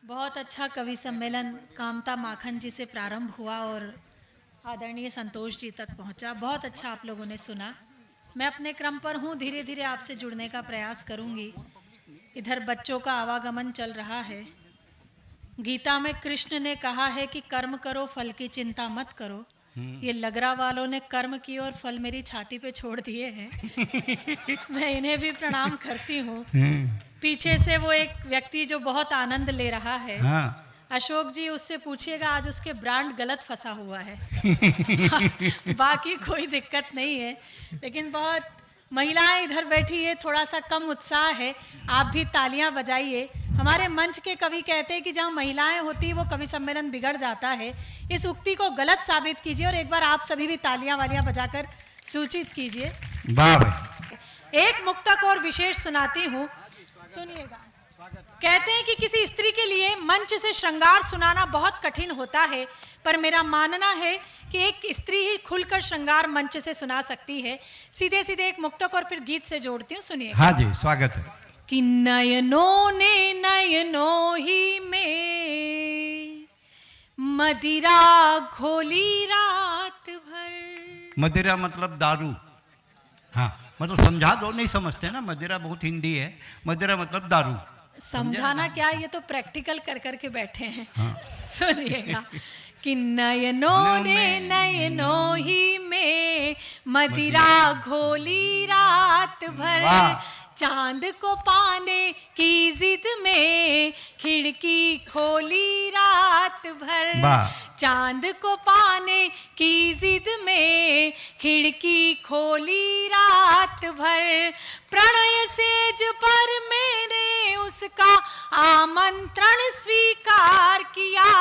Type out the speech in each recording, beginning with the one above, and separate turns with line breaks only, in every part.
बहुत अच्छा कवि सम्मेलन कामता माखन जी से प्रारंभ हुआ और आदरणीय संतोष जी तक पहुंचा। बहुत अच्छा आप लोगों ने सुना। मैं अपने क्रम पर हूं, धीरे धीरे आपसे जुड़ने का प्रयास करूंगी। इधर बच्चों का आवागमन चल रहा है। गीता में कृष्ण ने कहा है कि कर्म करो, फल की चिंता मत करो। ये लगरा वालों ने कर्म की और फल मेरी छाती पे छोड़ दिए हैं। मैं इन्हें भी प्रणाम करती हूँ। पीछे से वो एक व्यक्ति जो बहुत आनंद ले रहा है, अशोक जी, उससे पूछिएगा आज उसके ब्रांड गलत फंसा हुआ है। बाकी कोई दिक्कत नहीं है, लेकिन बहुत महिलाएं इधर बैठी है, थोड़ा सा कम उत्साह है। आप भी तालियां बजाइए। हमारे मंच के कवि कहते हैं कि जहां महिलाएं होती वो कवि सम्मेलन बिगड़ जाता है। इस उक्ति को गलत साबित कीजिए और एक बार आप सभी भी तालियां वालियां बजाकर सूचित कीजिए। एक मुक्तक और विशेष सुनाती हूँ, सुनिएगा। कहते हैं कि किसी स्त्री के लिए मंच से श्रृंगार सुनाना बहुत कठिन होता है, पर मेरा मानना है कि एक स्त्री ही खुलकर श्रृंगार मंच से सुना सकती है। सीधे सीधे एक मुक्तक और फिर गीत से जोड़ती हूँ, सुनिए।
हाँ जी, स्वागत है।
कि नयनों ने नयनों ही में मदिरा घोली रात भर।
मदिरा मतलब दारू। हाँ, मतलब समझा दो, नहीं समझते ना, मदिरा बहुत हिंदी है। मदिरा मतलब दारू।
समझाना क्या, ये तो प्रैक्टिकल कर करके बैठे हैं। हाँ। सुनिएगा कि नयनों ने नयनों ही में मदिरा घोली रात भर। चांद को पाने की जिद में खिड़की खोली रात भर। चांद को पाने की जिद में खिड़की खोली रात भर। प्रणय सेज पर मैंने उसका आमंत्रण स्वीकार किया।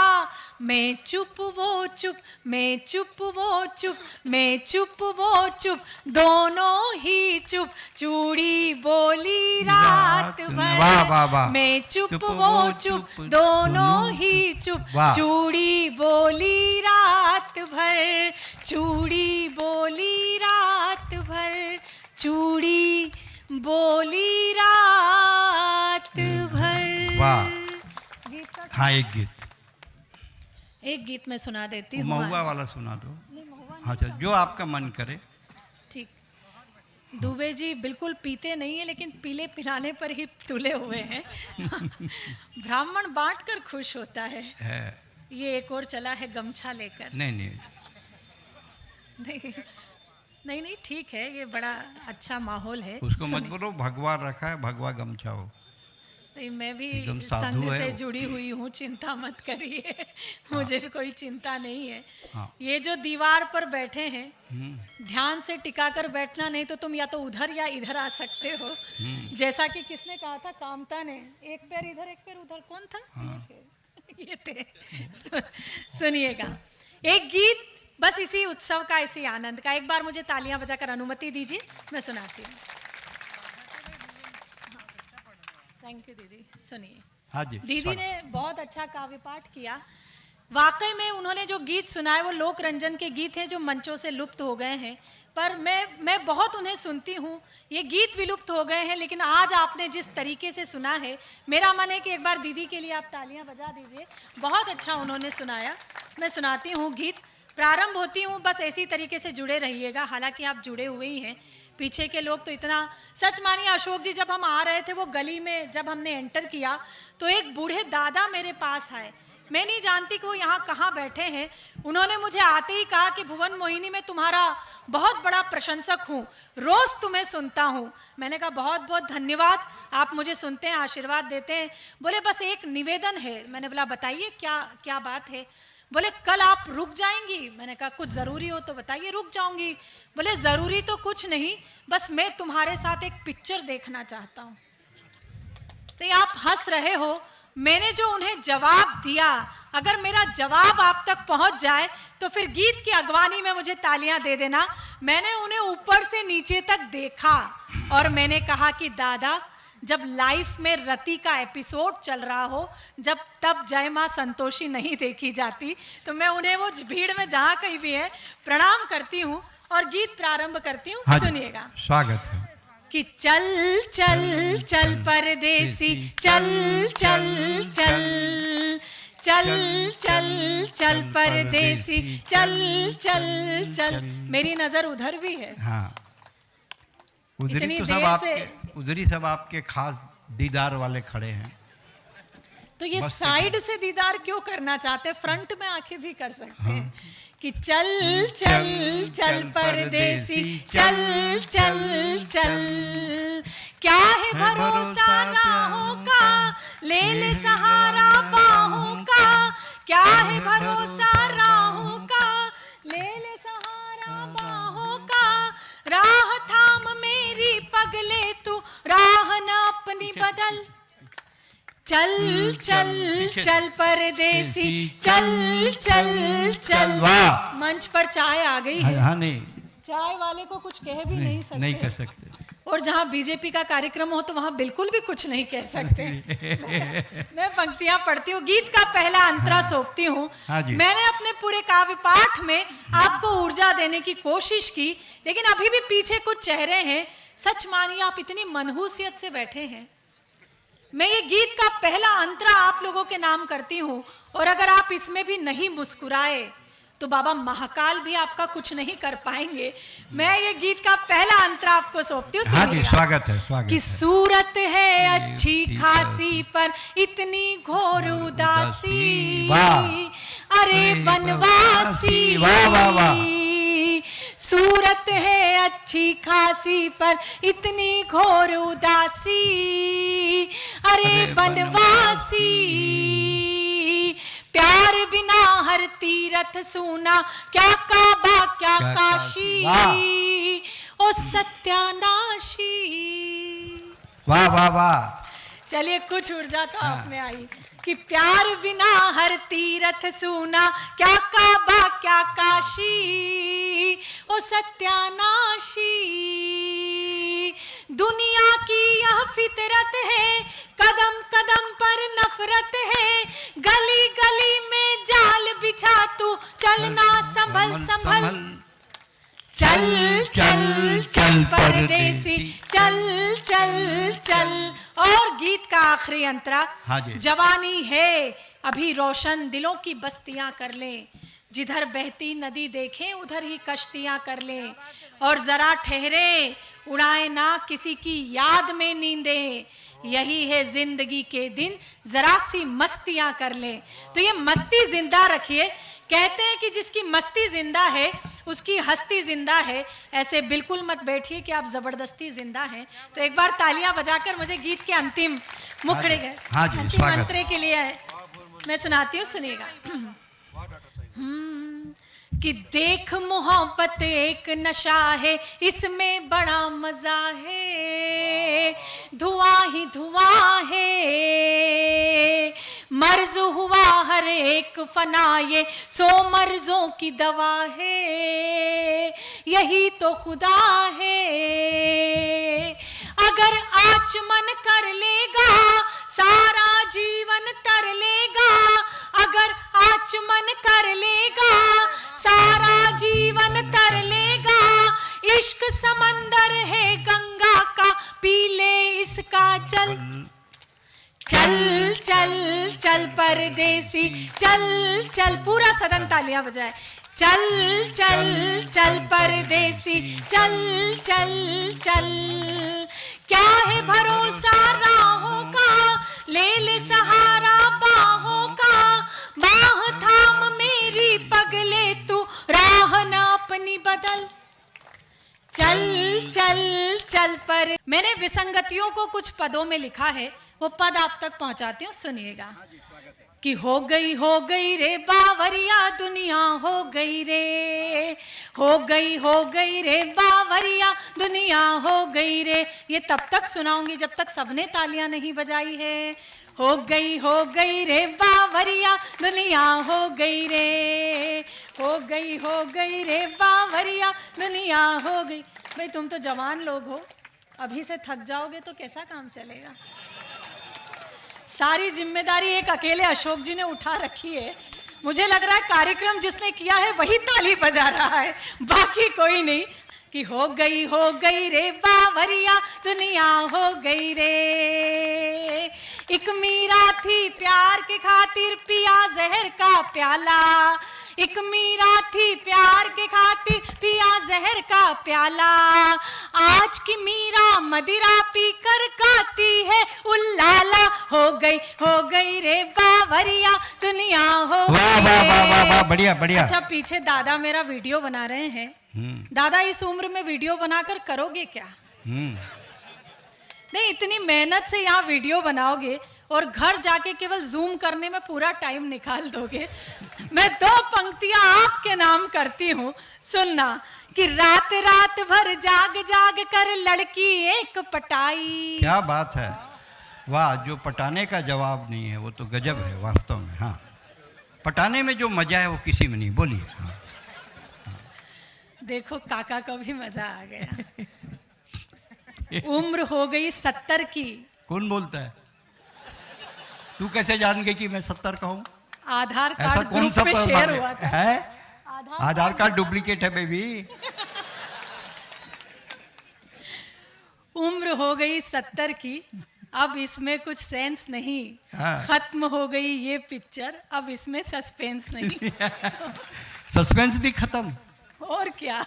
मैं चुप वो चुप, मैं चुप वो चुप, मैं चुप वो चुप, दोनों ही चुप, चूड़ी बोली रात भर। मैं चुप वो चुप, दोनों ही चुप, चूड़ी बोली रात भर। चूड़ी बोली रात भर, चूड़ी बोली रात भर।
वाह। हाँ,
एक गीत मैं सुना देती हूँ।
महुआ वाला सुना दो। हाँ, जो आपका मन करे।
ठीक। दुबे जी बिल्कुल पीते नहीं है, लेकिन पीले पिलाने पर ही तुले हुए हैं। ब्राह्मण बांट कर खुश होता है। ये एक और चला है गमछा लेकर।
नहीं,
नहीं, ठीक है, ये बड़ा अच्छा माहौल है।
उसको मत बोलो भगवा रखा है, भगवा गमछा हो।
नहीं, मैं भी संघ से जुड़ी हुई हूँ, चिंता मत करिए। मुझे भी कोई चिंता नहीं है। ये जो दीवार पर बैठे हैं, ध्यान से टिका कर बैठना, नहीं तो तुम या तो उधर या इधर आ सकते हो। जैसा कि किसने कहा था, कामता ने, एक पैर इधर एक पैर उधर। कौन था? ये थे। सुनिएगा एक गीत, बस इसी उत्सव का, इसी आनंद का। एक बार मुझे तालियां बजाकर अनुमति दीजिए, मैं सुनाती हूँ। थैंक यू दीदी। सुनिए।
हाँ जी।
दीदी ने बहुत अच्छा काव्य पाठ किया। वाकई में उन्होंने जो गीत सुनाए वो लोक रंजन के गीत हैं जो मंचों से लुप्त हो गए हैं, पर मैं बहुत उन्हें सुनती हूँ। ये गीत विलुप्त हो गए हैं, लेकिन आज आपने जिस तरीके से सुना है, मेरा मन है कि एक बार दीदी के लिए आप तालियां बजा दीजिए। बहुत अच्छा उन्होंने सुनाया। मैं सुनाती हूँ गीत, प्रारंभ होती हूँ, बस ऐसी तरीके से जुड़े रहिएगा। हालांकि आप जुड़े हुए ही हैं। पीछे के लोग तो इतना, सच मानिए अशोक जी, जब हम आ रहे थे वो गली में, जब हमने एंटर किया तो एक बूढ़े दादा मेरे पास आए। मैं नहीं जानती कि वो यहाँ कहाँ बैठे हैं। उन्होंने मुझे आते ही कहा कि भुवन मोहिनी मैं तुम्हारा बहुत बड़ा प्रशंसक हूँ, रोज़ तुम्हें सुनता हूँ। मैंने कहा बहुत बहुत धन्यवाद, आप मुझे सुनते हैं, आशीर्वाद देते हैं। बोले बस एक निवेदन है। मैंने बोला बताइए क्या बात है। बोले कल आप रुक जाएंगी। मैंने कहा कुछ ज़रूरी हो तो बताइए, रुक जाऊंगी। बोले ज़रूरी तो कुछ नहीं, बस मैं तुम्हारे साथ एक पिक्चर देखना चाहता हूँ। तो आप हंस रहे हो, मैंने जो उन्हें जवाब दिया, अगर मेरा जवाब आप तक पहुँच जाए तो फिर गीत की अगवानी में मुझे तालियां दे देना। मैंने उन्हें ऊपर से नीचे तक देखा और मैंने कहा कि दादा, जब लाइफ में रति का एपिसोड चल रहा हो, जब तब जय मां संतोषी नहीं देखी जाती। तो मैं उन्हें वो भीड़ में जहाँ कहीं भी है प्रणाम करती हूँ और गीत प्रारंभ करती हूँ। सुनिएगा।
स्वागत है।
कि चल चल चल परदेसी, चल चल चल चल चल चल परदेसी, चल चल चल। मेरी नजर उधर भी है।
हाँ, उधरी
इतनी
तो सब
देर
आपके,
से-
उधरी सब आपके खास दीदार वाले खड़े हैं।
तो ये
बस
साइड से दीदार क्यों करना चाहते हैं? फ्रंट में आके भी कर सकते हैं कि चल चल चल परदेसी, चल चल चल। क्या है भरोसा राहों का, ले ले सहारा बाहों का। क्या है भरोसा राहों का, ले ले सहारा बाहों का। राह थाम मेरी पगले तू, राह न अपनी बदल। चल चल चल परदेसी, चल चल चल।
वाह!
मंच पर चाय आ गई है।
हाँ, नहीं
चाय वाले को कुछ कह भी नहीं सकते।
नहीं कर सकते।
और जहाँ बीजेपी का कार्यक्रम हो तो वहाँ बिल्कुल भी कुछ नहीं कह सकते। मैं पंक्तियां पढ़ती हूँ, गीत का पहला अंतरा सौंपती हूँ।
हाँ जी।
मैंने अपने पूरे काव्य पाठ में आपको ऊर्जा देने की कोशिश की, लेकिन अभी भी पीछे कुछ चेहरे हैं। सच मानिए आप इतनी मनहूसियत से बैठे हैं। मैं ये गीत का पहला अंतरा आप लोगों के नाम करती हूँ, और अगर आप इसमें भी नहीं मुस्कुराए तो बाबा महाकाल भी आपका कुछ नहीं कर पाएंगे। मैं ये गीत का पहला अंतरा आपको सौंपती हूँ।
हाँ जी, स्वागत है, स्वागत
कि
है।
सूरत है अच्छी खासी पर इतनी घोर उदासी।
वाह!
अरे बनवासी,
वाह, वाह, वाह।
सूरत है अच्छी खासी पर इतनी घोर उदासी। अरे बनवासी, प्यार बिना हर तीरथ सूना, क्या काबा क्या काशी। ओ सत्यानाशी।
वाह वाह वाह।
चलिए कुछ ऊर्जा तो आप में आई कि प्यार बिना हर तीरथ सूना, क्या काबा क्या काशी। ओ सत्यानाशी, दुनिया की यह फितरत है, कदम कदम पर नफरत है। गली गली में जाल बिछा तू, चलना संभल संभल। चल चल चल परदेसी, चल चल चल। और गीत का आखिरी अंतरा।
हाँ जी।
जवानी है अभी रोशन, दिलों की बस्तियां कर लें। जिधर बहती नदी देखें उधर ही कश्तियां कर लें। और जरा ठहरे, उड़ाए ना किसी की याद में नींदें। यही है जिंदगी के दिन, जरा सी मस्तियां कर लें। तो ये मस्ती जिंदा रखिए। कहते हैं कि जिसकी मस्ती जिंदा है उसकी हस्ती जिंदा है। ऐसे बिल्कुल मत बैठिए कि आप जबरदस्ती जिंदा हैं। तो एक बार तालियां बजाकर मुझे गीत के अंतिम मुखड़े गए,
हाँ जी,
अंतिम
स्वागत।
मंत्रे के लिए मैं सुनाती हूँ, सुनिएगा। कि देख मोहब्बत एक नशा है, इसमें बड़ा मजा है। धुआं ही धुआं है, मर्ज हुआ हर एक फना, ये 100 मर्जों की दवा है। यही तो खुदा है। अगर आचमन कर लेगा सारा जीवन तर लेगा। अगर आचमन कर लेगा सारा जीवन तर लेगा। इश्क समंदर है गंगा का, पी ले इसका चल। चल चल चल परदेसी, चल चल। पूरा सदन तालियां बजाए। चल चल चल परदेसी, चल चल चल। क्या है भरोसा राहों का, ले ले सहारा बाहों का। बाह थाम मेरी पगले तू, राह न अपनी बदल। चल चल चल पर। मैंने विसंगतियों को कुछ पदों में लिखा है, वो पद आप तक पहुंचाती हूँ, सुनिएगा। कि हो गई रे बावरिया दुनिया, हो गई रे, हो गई रे बावरिया दुनिया, हो गई रे। ये तब तक सुनाऊंगी जब तक सबने तालियां नहीं बजाई है। हो गई रे बावरिया दुनिया, हो गई रे, हो गई रे बावरिया दुनिया, हो गई। भाई तुम तो जवान लोग हो, अभी से थक जाओगे तो कैसा काम चलेगा। सारी जिम्मेदारी एक अकेले अशोक जी ने उठा रखी है। मुझे लग रहा है कार्यक्रम जिसने किया है वही ताली बजा रहा है, बाकी कोई नहीं। कि हो गई रे बावरिया दुनिया हो गई रे। एक मीरा थी प्यार के खातिर पिया जहर का प्याला, एक मीरा थी प्यार के खातिर पिया जहर का प्याला। आज की मीरा मदिरा पी कर गाती है उल्लाला, हो गई रे बावरिया दुनिया हो गई रे।
वाह वाह वाह वाह, बढ़िया बढ़िया।
अच्छा, पीछे दादा मेरा वीडियो बना रहे हैं। दादा इस उम्र में वीडियो बनाकर करोगे क्या? नहीं, इतनी मेहनत से यहाँ वीडियो बनाओगे और घर जाके केवल जूम करने में पूरा टाइम निकाल दोगे। मैं 2 पंक्तियां आपके नाम करती हूँ, सुनना कि रात रात भर जाग जाग कर लड़की एक पटाई।
क्या बात है, वाह। जो पटाने का जवाब नहीं है वो तो गजब है वास्तव में। हाँ, पटाने में जो मजा है वो किसी में नहीं। बोलिए। हाँ।
देखो काका को भी मजा आ गया। उम्र हो गई 70 की।
कौन बोलता है? तू कैसे जान गई कि मैं 70 का हूँ?
आधार
ऐसा
कार्ड
कौन
ग्रुप
सा
पे शेयर हुआ था।
है? आधार कार्ड डुप्लीकेट है बेबी।
उम्र हो गई 70 की, अब इसमें कुछ सेंस नहीं।
हाँ।
खत्म हो गई ये पिक्चर, अब इसमें सस्पेंस नहीं।
सस्पेंस भी खत्म।
और क्या,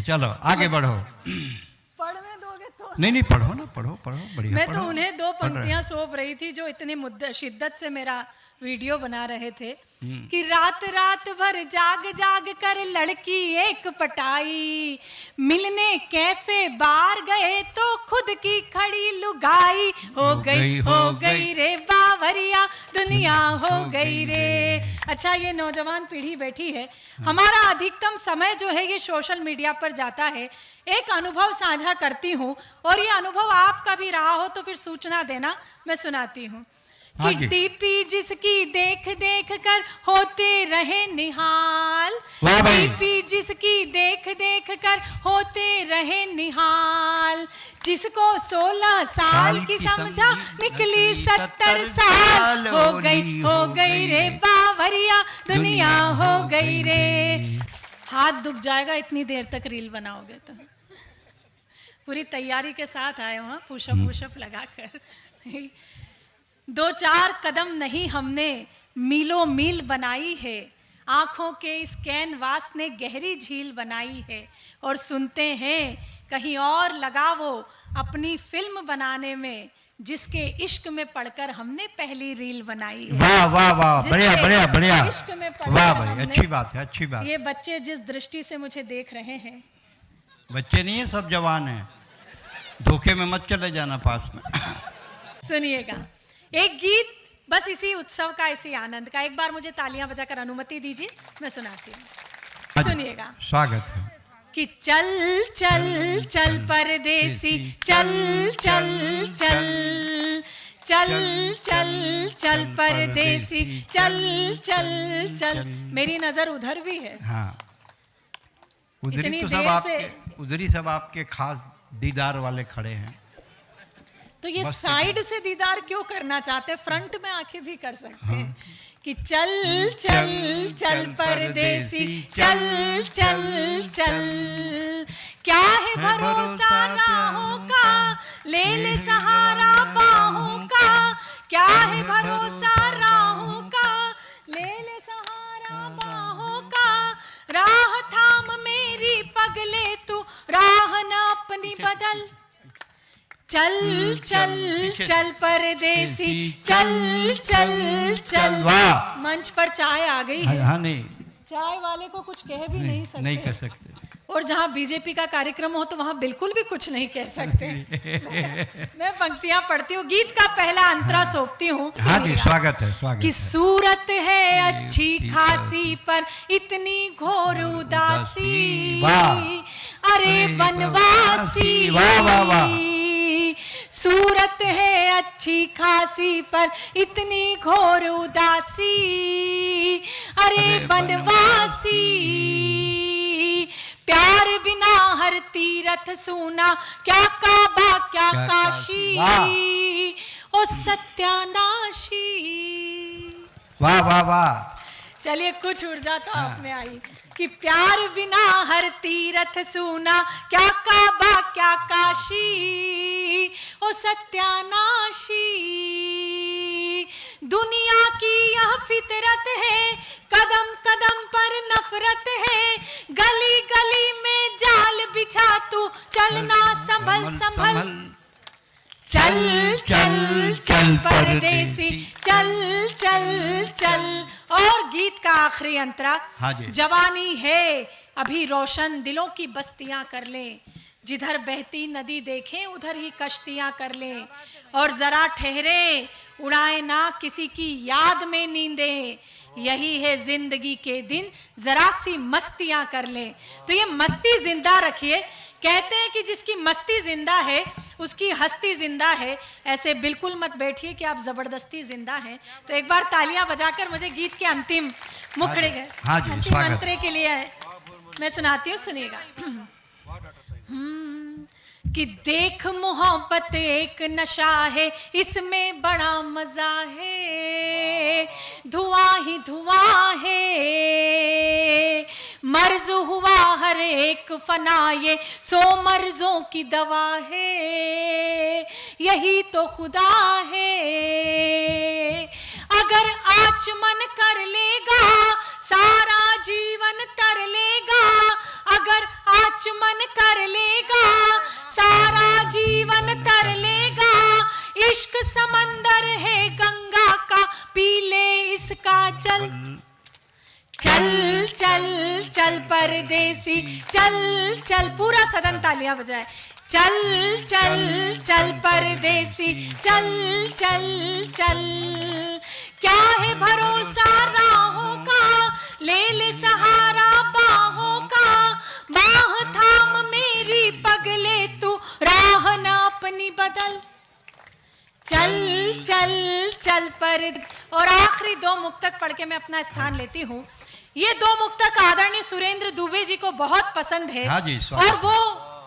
चलो आगे बढ़ो।
पढ़ने दोगे तो?
नहीं, पढ़ो ना, पढ़ो बढ़िया।
मैं तो
पढ़ो।
उन्हें 2 पंक्तियां सौंप रही थी जो इतनी शिद्दत से मेरा वीडियो बना रहे थे कि रात रात भर जाग जाग कर लड़की एक पटाई, मिलने कैफे बार गए तो खुद की खड़ी लुगाई, हो गई रे बावरिया दुनिया हो गई रे। अच्छा, ये नौजवान पीढ़ी बैठी है, हमारा अधिकतम समय जो है ये सोशल मीडिया पर जाता है। एक अनुभव साझा करती हूँ और ये अनुभव आपका भी रहा हो तो फिर सूचना देना, मैं सुनाती हूँ।
हाँ
कि डीपी जिसकी देख देख कर होते रहे निहाल, डीपी जिसकी देख देख कर होते रहे निहाल, जिसको 16 साल की समझा निकली 70 साल, हो गई रे बावरिया दुनिया हो गई रे। हाथ दुख जाएगा इतनी देर तक रील बनाओगे तो। पूरी तैयारी के साथ आए हो, पुशअप लगाकर। 2-4 कदम नहीं हमने मीलों मील बनाई है, आंखों के इस कैनवास ने गहरी झील बनाई है, और सुनते हैं कहीं और लगा वो अपनी फिल्म बनाने में, जिसके इश्क में पढ़कर हमने पहली रील बनाई है।
वाह वाह वाह, बढ़िया बढ़िया बढ़िया।
इश्क में पढ़कर
वाह भाई, अच्छी बात है, अच्छी बात।
ये बच्चे जिस दृष्टि से मुझे देख रहे हैं,
बच्चे नहीं है, सब जवान हैं। धोखे में मत चले जाना पास में।
सुनिएगा एक गीत, बस इसी उत्सव का, इसी आनंद का। एक बार मुझे तालियां बजाकर अनुमति दीजिए, मैं सुनाती हूँ। सुनिएगा।
स्वागत है।
कि चल चल चल परदेसी, चल चल चल चल चल चल परदेसी, चल चल चल। मेरी नजर उधर भी है।
हाँ, उधरी तो सब आपके, उधरी सब आपके खास दीदार वाले खड़े हैं।
तो ये साइड से दीदार क्यों करना चाहते? फ्रंट में आके भी कर सकते हैं। हाँ। कि चल चल चल परदेसी, चल चल चल, क्या है भरोसा राहों का, ले ले सहारा बाहों का, क्या है भरोसा राहों का, ले ले सहारा बाहों का, राह थाम मेरी पगले तू, राह न अपनी बदल, चल चल चल परदेसी, चल चल चल। मंच पर चाय आ गई है।
हाँ, नहीं,
चाय वाले को कुछ कह भी नहीं सकते।
नहीं कर सकते।
और जहाँ बीजेपी का कार्यक्रम हो तो वहाँ बिल्कुल भी कुछ नहीं कह सकते। मैं पंक्तियां पढ़ती हूँ, गीत का पहला अंतरा सौंपती हूँ।
हाँ जी, स्वागत है, स्वागत।
कि सूरत है अच्छी खासी पर इतनी घोर उदासी, अरे बनवासी,
वाह वाह वाह।
सूरत है अच्छी खासी पर इतनी घोर उदासी, अरे बनवासी, प्यार बिना हर तीरथ सूना, क्या काबा क्या काशी, ओ सत्यानाशी।
वाह वाह वाह।
चलिए कुछ ऊर्जा तो आप में आई कि प्यार बिना हर तीरथ सूना, क्या काबा क्या काशी, ओ सत्यानाशी। दुनिया की यह फितरत है, कदम कदम पर नफरत है, गली गली में जाल बिछा तू चलना संभल संभल। चल चल चल परदेसी चल चल चल। और गीत का आखिरी अंतरा,
हाँ जी।
जवानी है अभी रोशन, दिलों की बस्तियां कर लें, जिधर बहती नदी देखें उधर ही कश्तियां कर लें, और जरा ठहरे उड़ाए ना किसी की याद में नींदें, यही है जिंदगी के दिन जरा सी मस्तियां कर लें। तो ये मस्ती जिंदा रखिए। कहते हैं कि जिसकी मस्ती जिंदा है उसकी हस्ती जिंदा है। ऐसे बिल्कुल मत बैठिए कि आप जबरदस्ती जिंदा हैं। तो एक बार तालियां बजाकर मुझे गीत के अंतिम मुखड़े गए अंतिम मंत्रे के लिए मैं सुनाती हूँ, सुनिएगा। कि देख मोहब्बत एक नशा है, इसमें बड़ा मजा है, धुआं ही धुआं है, मर्ज हुआ हर एक फना, ये 100 मर्जों की दवा है, यही तो खुदा है। अगर आचमन कर लेगा सारा जीवन तर लेगा, अगर आचमन कर लेगा सारा जीवन तर लेगा, इश्क समंदर है गंगा का, पी ले इसका चल चल चल चल परदेसी चल चल। पूरा सदन तालियां बजाए। चल चल चल परदेसी चल चल चल। क्या है भरोसा राहों का, ले ले सहारा बाहों का, बाह थाम मेरी पगले तू, राह ना अपनी बदल। चल चल चल पर। और आखिरी 2 मुक्तक पढ़ के मैं अपना स्थान लेती हूँ। ये 2 मुक्तक आदरणीय सुरेंद्र दुबे जी को बहुत पसंद है।
हाँ जी,
और वो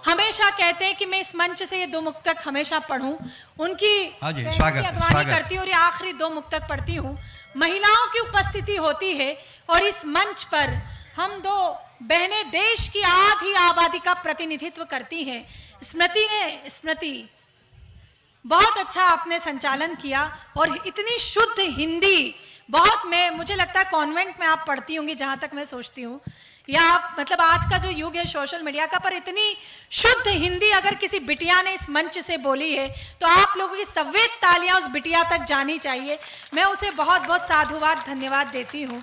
हमेशा कहते हैं कि मैं इस मंच से ये 2 मुक्तक हमेशा पढ़ूं। उनकी अगवानी करती हूँ और ये आखिरी 2 मुक्तक पढ़ती हूँ। महिलाओं की उपस्थिति होती है और इस मंच पर हम 2 बहनें देश की आधी आबादी का प्रतिनिधित्व करती हैं। स्मृति बहुत अच्छा आपने संचालन किया और इतनी शुद्ध हिंदी बहुत, मुझे लगता है कॉन्वेंट में आप पढ़ती होंगी जहां तक मैं सोचती हूँ, या आप मतलब आज का जो युग है सोशल मीडिया का, पर इतनी शुद्ध हिंदी अगर किसी बिटिया ने इस मंच से बोली है तो आप लोगों की सवेत तालियां उस बिटिया तक जानी चाहिए। मैं उसे बहुत बहुत साधुवाद धन्यवाद देती हूँ।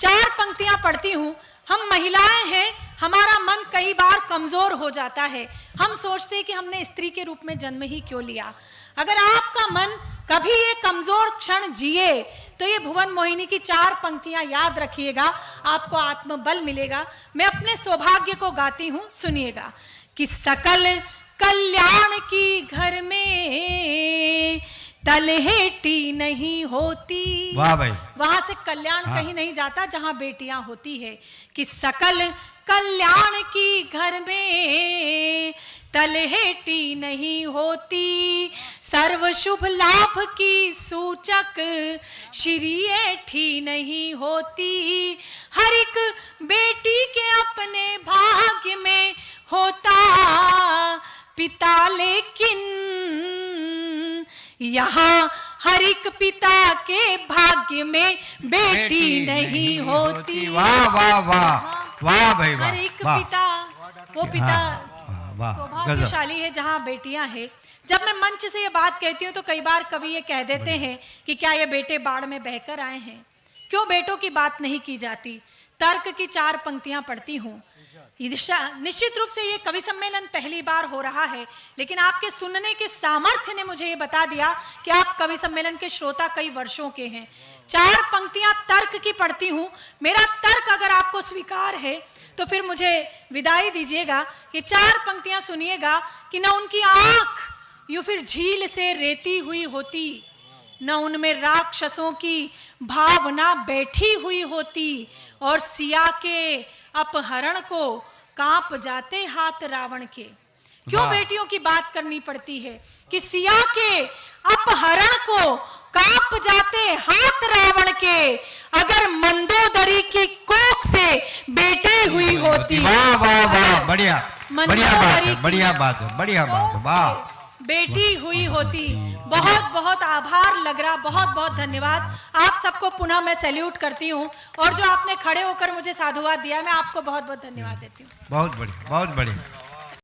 4 पंक्तियां पढ़ती हूँ। हम महिलाएं हैं, हमारा मन कई बार कमजोर हो जाता है। हम सोचते हैं कि हमने स्त्री के रूप में जन्म ही क्यों लिया। अगर आपका मन कभी ये कमजोर क्षण जिए तो ये भुवन मोहिनी की 4 पंक्तियां याद रखिएगा, आपको आत्मबल मिलेगा। मैं अपने सौभाग्य को गाती हूं, सुनिएगा। कि सकल कल्याण की घर में तलहेटी नहीं होती।
वाह भाई।
वहां से कल्याण कहीं नहीं जाता जहां बेटियां होती है। कि सकल कल्याण की घर में तलहेटी नहीं होती, सर्व शुभ लाभ की सूचक श्रीएठी नहीं होती। हर एक बेटी के अपने भाग्य में होता पिता, लेकिन यहाँ हर एक पिता के भाग्य में बेटी नहीं होती।
वाह वाह वाह वाह भाई वाह।
हर एक पिता, वो पिता सौभाग्यशाली है जहाँ बेटियां हैं। जब मैं मंच से ये बात कहती हूँ तो कई बार कवि ये कह देते हैं कि क्या ये बेटे बाढ़ में बहकर आए हैं, क्यों बेटों की बात नहीं की जाती। तर्क की 4 पंक्तियां पढ़ती हूँ। निश्चित रूप से ये कवि सम्मेलन पहली बार हो रहा है, लेकिन आपके सुनने के सामर्थ्य ने मुझे ये बता दिया कि आप कवि सम्मेलन के श्रोता कई वर्षों के हैं। 4 पंक्तियां तर्क की पढ़ती हूँ। मेरा तर्क अगर आपको स्वीकार है तो फिर मुझे विदाई दीजिएगा। ये 4 पंक्तियां सुनिएगा। कि न उनकी आंख यूं फिर झील से रेती हुई होती, न उनमें राक्षसों की भावना बैठी हुई होती, और सिया के अपहरण को कांप जाते हाथ रावण के। क्यों बेटियों की बात करनी पड़ती है कि सिया के अपहरण को कांप जाते हाथ रावण के, अगर मंदोदरी की कोख से बेटी हुई होती।
वाह वाह वाह, बढ़िया बढ़िया बात
मंदोदरी
है, बढ़िया बात है, बढ़िया बात है, वाह।
बेटी हुई होती। बहुत बहुत आभार लग रहा, बहुत बहुत धन्यवाद। आप सबको पुनः मैं सैल्यूट करती हूँ, और जो आपने खड़े होकर मुझे साधुवाद दिया, मैं आपको बहुत बहुत धन्यवाद देती हूँ।
बहुत बढ़िया, बहुत बढ़िया।